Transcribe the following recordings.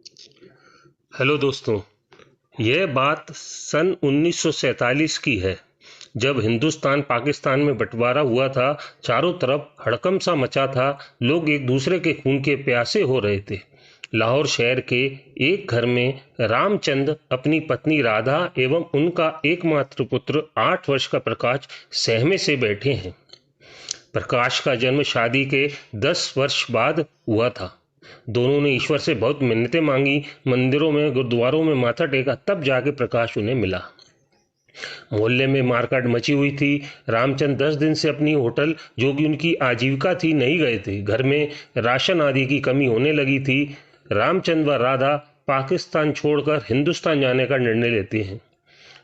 Hello दोस्तों। यह बात सन 1947 की है, जब हिंदुस्तान पाकिस्तान में बंटवारा हुआ था। चारों तरफ हड़कंप सा मचा था। लोग एक दूसरे के खून के प्यासे हो रहे थे। लाहौर शहर के एक घर में रामचंद अपनी पत्नी राधा एवं उनका एकमात्र पुत्र 8 वर्ष का प्रकाश सहमे से बैठे हैं। प्रकाश का जन्म शादी के 10 वर्ष बाद हुआ था। दोनों ने ईश्वर से बहुत मिन्नतें मांगी, मंदिरों में गुरुद्वारों में माथा टेका, तब जाके प्रकाश उन्हें मिला। मोहल्ले में मारकाट मची हुई थी। रामचंद 10 दिन से अपनी होटल, जो कि उनकी आजीविका थी, नहीं गए थे। घर में राशन आदि की कमी होने लगी थी। रामचंद व राधा पाकिस्तान छोड़कर हिंदुस्तान जाने का निर्णय लेते हैं।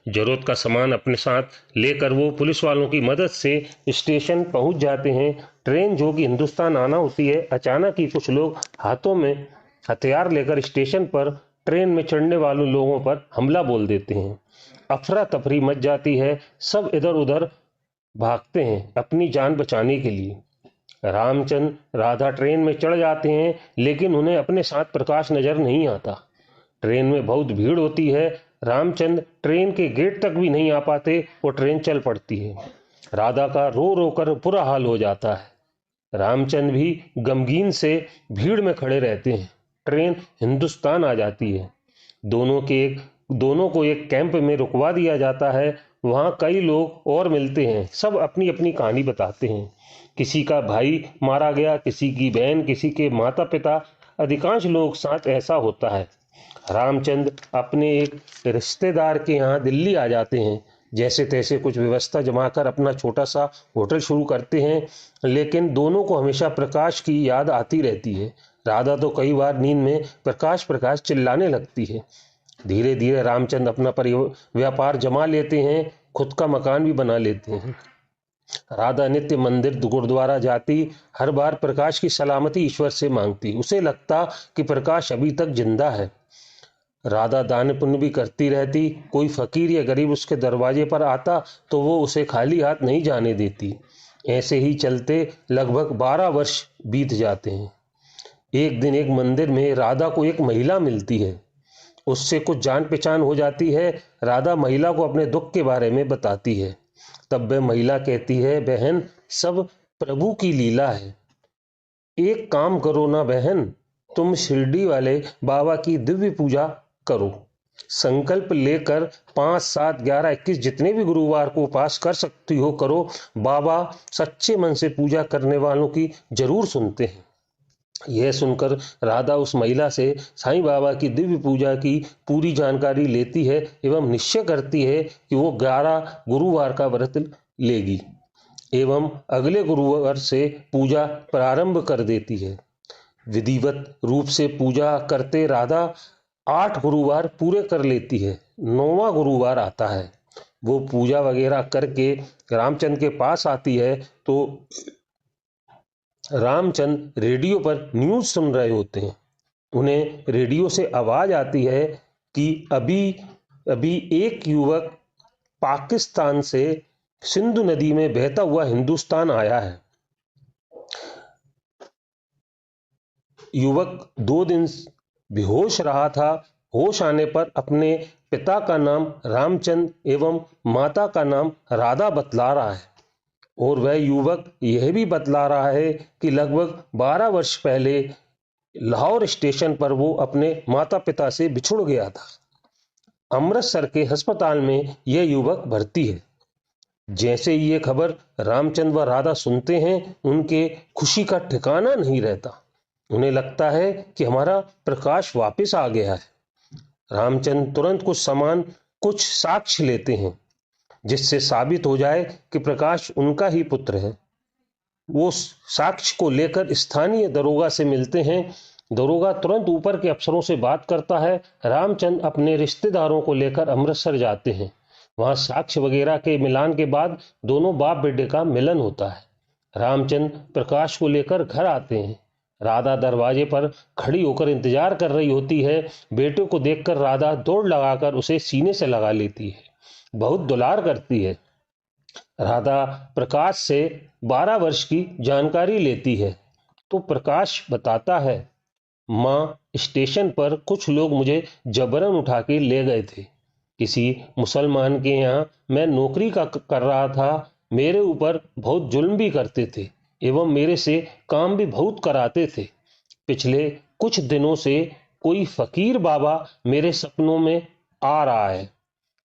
जरूरत का सामान अपने साथ लेकर वो पुलिस वालों की मदद से स्टेशन पहुंच जाते हैं। ट्रेन जो कि हिंदुस्तान आना होती है, अचानक ही कुछ लोग हाथों में हथियार लेकर स्टेशन पर ट्रेन में चढ़ने वालों लोगों पर हमला बोल देते हैं। अफरा तफरी मच जाती है। सब इधर उधर भागते हैं अपनी जान बचाने के लिए। रामचंद राधा ट्रेन में चढ़ जाते हैं, लेकिन उन्हें अपने साथ प्रकाश नजर नहीं आता। ट्रेन में बहुत भीड़ होती है। रामचंद ट्रेन के गेट तक भी नहीं आ पाते, वो ट्रेन चल पड़ती है। राधा का रो रो कर बुरा हाल हो जाता है। रामचंद भी गमगीन से भीड़ में खड़े रहते हैं। ट्रेन हिंदुस्तान आ जाती है। दोनों को एक कैंप में रुकवा दिया जाता है। वहां कई लोग और मिलते हैं। सब अपनी अपनी कहानी बताते हैं। किसी का भाई मारा गया, किसी की बहन, किसी के माता पिता, अधिकांश लोग साथ ऐसा होता है। रामचंद अपने एक रिश्तेदार के यहाँ दिल्ली आ जाते हैं। जैसे तैसे कुछ व्यवस्था जमा कर अपना छोटा सा होटल शुरू करते हैं, लेकिन दोनों को हमेशा प्रकाश की याद आती रहती है। राधा तो कई बार नींद में प्रकाश प्रकाश चिल्लाने लगती है। धीरे धीरे रामचंद अपना व्यापार जमा लेते हैं, खुद का मकान भी बना लेते हैं। राधा नित्य मंदिर गुरुद्वारा जाती, हर बार प्रकाश की सलामती ईश्वर से मांगती। उसे लगता कि प्रकाश अभी तक जिंदा है। राधा दान पुण्य भी करती रहती। कोई फकीर या गरीब उसके दरवाजे पर आता तो वो उसे खाली हाथ नहीं जाने देती। ऐसे ही चलते लगभग 12 वर्ष बीत जाते हैं। एक दिन एक मंदिर में राधा को एक महिला मिलती है। उससे कुछ जान पहचान हो जाती है। राधा महिला को अपने दुख के बारे में बताती है। तब वह महिला कहती है, बहन, सब प्रभु की लीला है। एक काम करो ना बहन, तुम शिरडी वाले बाबा की दिव्य पूजा करो। संकल्प लेकर 5, 7, 11, 21 जितने भी गुरुवार को उपास कर सकती हो करो। बाबा सच्चे मन से पूजा करने वालों की जरूर सुनते हैं। यह सुनकर राधा उस महिला से साईं बाबा की दिव्य पूजा की पूरी जानकारी लेती है एवं निश्चय करती है कि वो 11 गुरुवार का व्रत लेगी एवं अगले गुरुवार से पूजा प्रारंभ कर देती है। विधिवत रूप से पूजा करते राधा 8 गुरुवार पूरे कर लेती है। 9वां गुरुवार आता है। वो पूजा वगैरह करके रामचंद्र के पास आती है तो रामचंद रेडियो पर न्यूज सुन रहे होते हैं। उन्हें रेडियो से आवाज आती है कि अभी अभी एक युवक पाकिस्तान से सिंधु नदी में बहता हुआ हिंदुस्तान आया है। युवक 2 दिन बेहोश रहा था। होश आने पर अपने पिता का नाम रामचंद एवं माता का नाम राधा बतला रहा है। और वह युवक यह भी बतला रहा है कि लगभग 12 वर्ष पहले लाहौर स्टेशन पर वो अपने माता पिता से बिछुड़ गया था। अमृतसर के अस्पताल में यह युवक भर्ती है। जैसे ही ये खबर रामचंद व राधा सुनते हैं, उनके खुशी का ठिकाना नहीं रहता। उन्हें लगता है कि हमारा प्रकाश वापस आ गया है। रामचंद तुरंत कुछ साक्ष्य लेते हैं, जिससे साबित हो जाए कि प्रकाश उनका ही पुत्र है। वो साक्ष्य को लेकर स्थानीय दरोगा से मिलते हैं। दरोगा तुरंत ऊपर के अफसरों से बात करता है। रामचंद अपने रिश्तेदारों को लेकर अमृतसर जाते हैं। वहां साक्ष्य वगैरह के मिलान के बाद दोनों बाप बेटे का मिलन होता है। रामचंद प्रकाश को लेकर घर आते हैं। राधा दरवाजे पर खड़ी होकर इंतजार कर रही होती है। बेटे को देखकर राधा दौड़ लगाकर उसे सीने से लगा लेती है, बहुत दुलार करती है। राधा प्रकाश से 12 वर्ष की जानकारी लेती है तो प्रकाश बताता है, माँ, स्टेशन पर कुछ लोग मुझे जबरन उठा के ले गए थे। किसी मुसलमान के यहाँ मैं नौकरी कर रहा था। मेरे ऊपर बहुत जुल्म भी करते थे एवं मेरे से काम भी बहुत कराते थे। पिछले कुछ दिनों से कोई फकीर बाबा मेरे सपनों में आ रहा है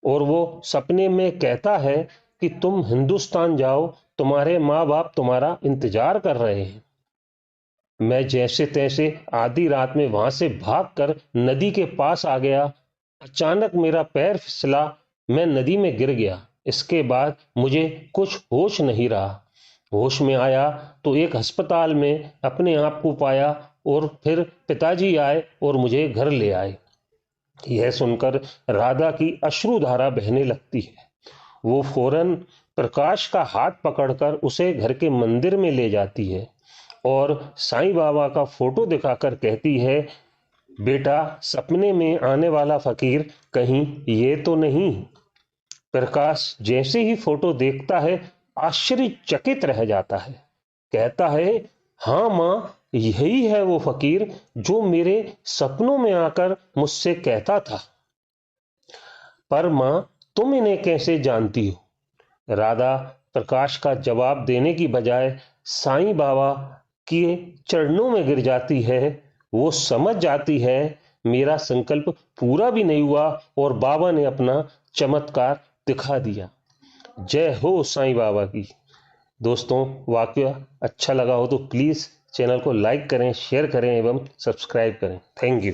और वो सपने में कहता है कि तुम हिंदुस्तान जाओ, तुम्हारे माँ बाप तुम्हारा इंतजार कर रहे हैं। मैं जैसे तैसे आधी रात में वहां से भागकर नदी के पास आ गया। अचानक मेरा पैर फिसला, मैं नदी में गिर गया। इसके बाद मुझे कुछ होश नहीं रहा। होश में आया तो एक अस्पताल में अपने आप को पाया और फिर पिताजी आए और मुझे घर ले आए। यह सुनकर राधा की अश्रुधारा बहने लगती है। वो फौरन प्रकाश का हाथ पकड़कर उसे घर के मंदिर में ले जाती है और साईं बाबा का फोटो दिखाकर कहती है, बेटा, सपने में आने वाला फकीर कहीं ये तो नहीं। प्रकाश जैसे ही फोटो देखता है आश्चर्यचकित रह जाता है। कहता है, हाँ माँ, यही है वो फकीर जो मेरे सपनों में आकर मुझसे कहता था। पर माँ, तुम इन्हें कैसे जानती हो? राधा प्रकाश का जवाब देने की बजाय साईं बाबा के चरणों में गिर जाती है। वो समझ जाती है मेरा संकल्प पूरा भी नहीं हुआ और बाबा ने अपना चमत्कार दिखा दिया। जय हो साईं बाबा की। दोस्तों, वाकया अच्छा लगा हो तो प्लीज चैनल को लाइक करें, शेयर करें एवं सब्सक्राइब करें। Thank you.